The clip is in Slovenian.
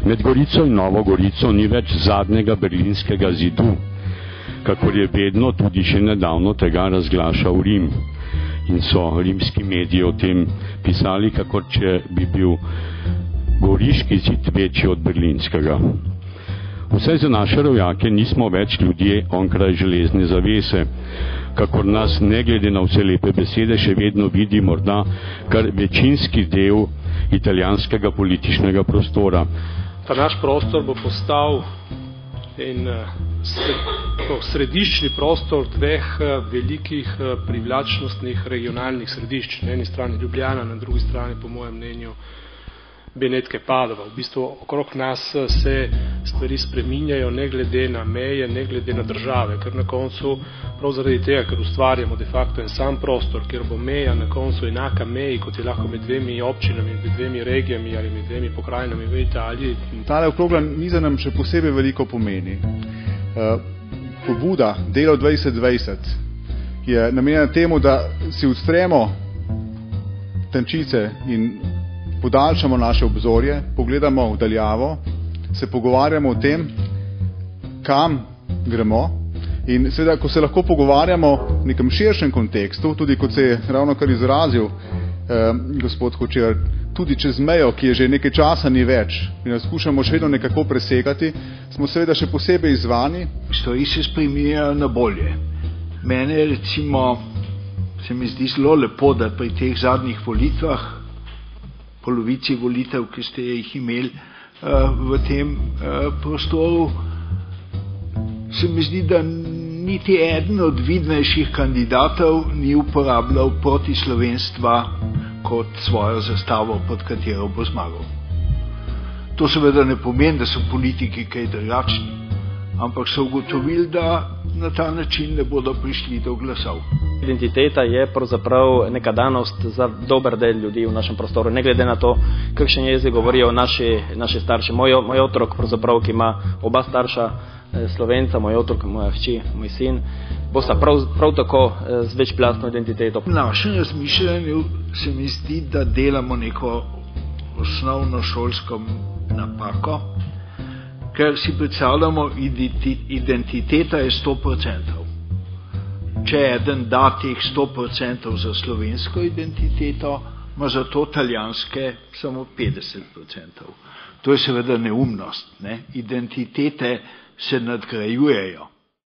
Med Gorico in Novo Gorico ni več zadnjega berlinskega zidu, kakor je vedno tudi še nedavno tega razglašal Rim. In so rimski mediji o tem pisali, kakor če bi bil goriški zid večji od berlinskega. Vsaj za naše rojake nismo več ljudje onkraj železne zavese, kakor nas, ne glede na vse lepe besede, še vedno vidi morda kar večinski del italijanskega političnega prostora. Ta naš prostor bo postal središčni prostor dveh velikih privlačnostnih regionalnih središč. Na eni strani Ljubljana, na drugi strani, po mojem mnenju, Benetke Padova. V bistvu okrog nas se stvari spreminjajo ne glede na meje, ne glede na države, ker na koncu, prav zaradi tega, ker ustvarjamo de facto en sam prostor, kjer bo meja na koncu enaka meji, kot je lahko med dvemi občinami, med dvemi regijami ali med dvemi pokrajinami v Italiji. Tale okrogla miza nam še posebej veliko pomeni. Pobuda Delo 2020 je namenjena temu, da si odstremo tančice in podaljšamo naše obzorje, pogledamo v daljavo, se pogovarjamo o tem, kam gremo in seveda, ko se lahko pogovarjamo v nekem širšem kontekstu, tudi kot se je ravno kar izrazil gospod Hočevar, tudi čez mejo, ki je že nekaj časa ni več in jo skušamo še vedno nekako presegati, smo seveda še posebej izzvani. Stvari se spreminjajo na bolje. Mene recimo se mi zdi zelo lepo, da pri teh zadnjih volitvah, polovici volitev, ki ste jih imeli v tem prostoru, se mi zdi, da niti eden od vidnejših kandidatov ni uporabljal protislovenstva kot svojo zastavo, pod katero bo zmagal. To seveda ne pomeni, da so politiki kaj drugačni, ampak so ugotovili, da na ta način ne bodo prišli do glasov. Identiteta je pravzaprav neka danost za dober del ljudi v našem prostoru, ne glede na to, kakšen jezik govorijo naši starši. Moj otrok, pravzaprav, ki ima oba starša Slovenca, moj otrok, moja hči, moj sin, bosta prav tako z večplastno identiteto. V našem razmišljanju se mi zdi, da delamo neko osnovno šolsko napako, ker si predstavljamo, identiteta je 100%. Če eden da teh 100% za slovensko identiteto, ima za to italijanske samo 50%. To je seveda neumnost. Ne? Identitete se nadgrajujejo.